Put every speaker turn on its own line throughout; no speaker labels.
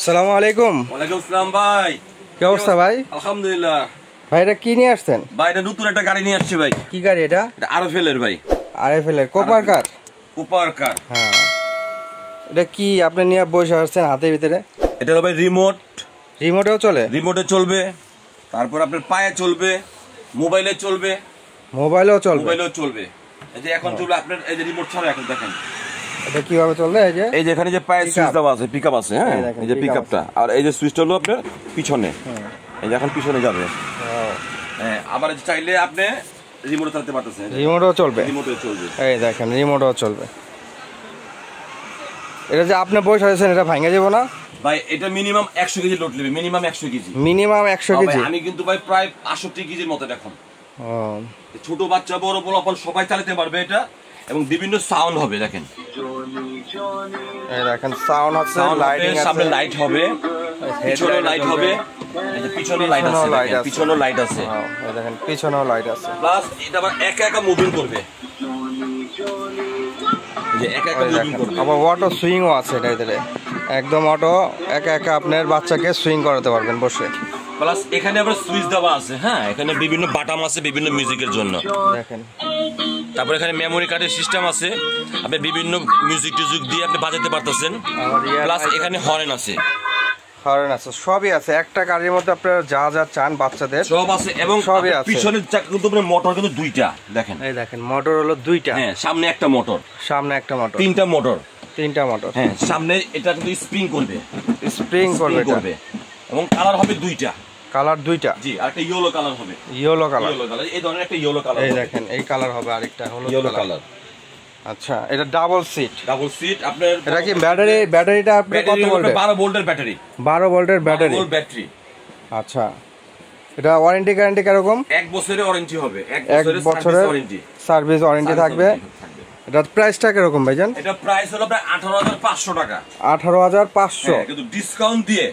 আসসালামু আলাইকুম।
ওয়ালাইকুম আসসালাম ভাই।
কি অবস্থা ভাই?
আলহামদুলিল্লাহ।
ভাই এটা কি নিয়ে আসছেন?
ভাই এটা নতুন একটা গাড়ি নিয়ে আসছি ভাই।
কি গাড়ি এটা?
এটা আরএফএল এর ভাই।
আরএফএল এর কোপার কার?
কোপার কার।
হ্যাঁ। এটা কি আপনি নিয়ে বসে আসছেন হাতের ভিতরে?
এটা হলো ভাই রিমোট।
রিমোটেও চলে?
রিমোটে চলবে, তারপর আপনার পায়ে চলবে, মোবাইলে চলবে।
মোবাইলেও চলবে?
মোবাইলেও চলবে। এই যে এখন চলবে আপনার এই যে রিমোট ছাড়া এখন দেখেন।
এটা কিভাবে চলবে? এই যে
এখানে যে পায়ে সুইচ দেওয়া আছে, পিকআপ আছে, হ্যাঁ এই যে পিকআপটা, আর এই যে সুইচটা হলো আপনার পিছনে। এই যে এখন পিছনে যাবে। হ্যাঁ, আবার চাইলে আপনি রিমোটে চালাতে পারতেছেন।
রিমোটও চলবে?
রিমোটে চলবে।
এই দেখেন রিমোটও চলবে। এটা যে আপনি বসে আছেন এটা ভাঙা যাবে না
ভাই? এটা মিনিমাম 100 কেজি লোড নেবে, মিনিমাম 100 কেজি।
Minimum 100 KG?
আমি কিন্তু ভাই প্রায় 68 কেজির মতো এখন। ছোট বাচ্চা বড় বড় সবাই চালাতে পারবে এটা, এবং বিভিন্ন সাউন্ড হবে দেখেন।
এই দেখেন সাউন্ড আছে, লাইটিং আছে,
সামনে লাইট হবে, পিছনে লাইট হবে, এই যে পিছনে লাইট আছে, পিছনে লাইট আছে,
এই দেখেন পিছনেও লাইট আছে।
প্লাস এটা আবার একা একা মুভিং করবে, যে একা একা মুভিং করবে।
আবার অটো সুইংও আছে এটা ভিতরে, একদম অটো একা একা আপনার বাচ্চাকে সুইং করাতে পারবেন বসে।
প্লাস এখানে আবার সুইচ দেওয়া আছে, হ্যাঁ এখানে বিভিন্ন বাটন আছে বিভিন্ন মিউজিকের জন্য
দেখেন।
তারপর এখানে মেমোরি কার্ডের সিস্টেম আছে, আপনি বিভিন্ন মিউজিক টিউজিক দিয়ে আপনি বাজাতে পারতেছেন। প্লাস এখানে হর্ন আছে,
হর্ন আছে, সবই আছে। একটা গাড়ির মধ্যে আপনারা যা যা চান বাচ্চাদের
সব আছে, এবং
সবই আছে।
পিছনের চাকা কিন্তু মোটর কিন্তু দুইটা দেখেন।
এই দেখেন মোটর হলো দুইটা।
হ্যাঁ, সামনে একটা মোটর,
সামনে একটা মোটর,
তিনটা মোটর,
তিনটা মোটর।
হ্যাঁ, সামনে এটা কিন্তু স্প্রিং করবে,
স্প্রিং করবে,
এবং কালার হবে দুইটা।
কালার দুইটা?
জি, আর একটা ইয়েলো কালার হবে।
Yellow colour?
এই ধরনের একটা ইয়েলো কালার।
এই দেখেন এই কালার হবে, আরেকটা হলো
ইয়েলো কালার।
আচ্ছা, এটা ডাবল সিট?
Double seat. আপনার
এটা কি ব্যাটারিটা আপনি কত ভোল্টের?
12 ভোল্টের ব্যাটারি।
12 ভোল্টের ব্যাটারি?
12 volt battery.
আচ্ছা, এটা ওয়ারেন্টি গ্যারান্টি কিরকম?
1 বছরের ওয়ারেন্টি হবে, 1
বছরের সার্ভিস ওয়ারেন্টি থাকবে। এটা প্রাইসটা কিরকম ভাইজান?
এটা প্রাইস হলো প্রায় 18,500 টাকা।
18,500?
কিন্তু ডিসকাউন্ট দিয়ে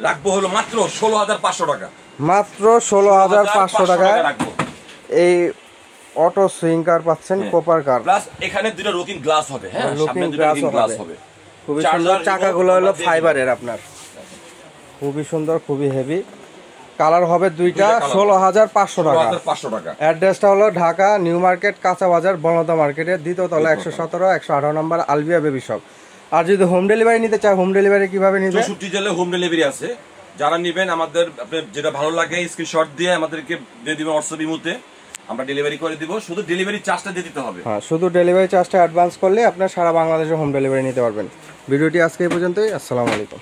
রাখবো হলো মাত্র 16,500 টাকা।
মাত্র 16,500 টাকায় এই অটো সুইং কার পাচ্ছেন, কোপার কার।
প্লাস এখানে দুটো লুকিং গ্লাস হবে, হ্যাঁ সামনে দুটো লুকিং গ্লাস হবে।
খুবই সুন্দর। চাকাগুলো হলো ফাইবারের আপনার, খুবই সুন্দর, খুবই হেভি। কালার হবে দুইটা, 16,500 টাকা। অ্যাড্রেসটা হলো ঢাকা নিউ মার্কেট, কাঁচা বাজার, বনলতা মার্কেটের দ্বিতীয় তলা, 117 118 নম্বর, আলবিয়া বেবি শপ। আর যদি হোম ডেলিভারি নিতে চায়, হোম ডেলিভারি কিভাবে নিবে?
64 জেলায় হোম ডেলিভারি আছে। যারা নেবেন আমাদের আপনার যেটা ভালো লাগে স্ক্রিনশট দিয়ে আমাদেরকে দিয়ে দিবেন হোয়াটসঅ্যাপ ইমোতে, আমরা ডেলিভারি করে দিব। শুধু ডেলিভারি চার্জটা দিয়ে দিতে হবে।
হ্যাঁ, শুধু ডেলিভারি চার্জটা অ্যাডভান্স করলে আপনার সারা বাংলাদেশে হোম ডেলিভারি নিতে পারবেন। ভিডিওটি আজকে এই পর্যন্তই। আসসালামু আলাইকুম।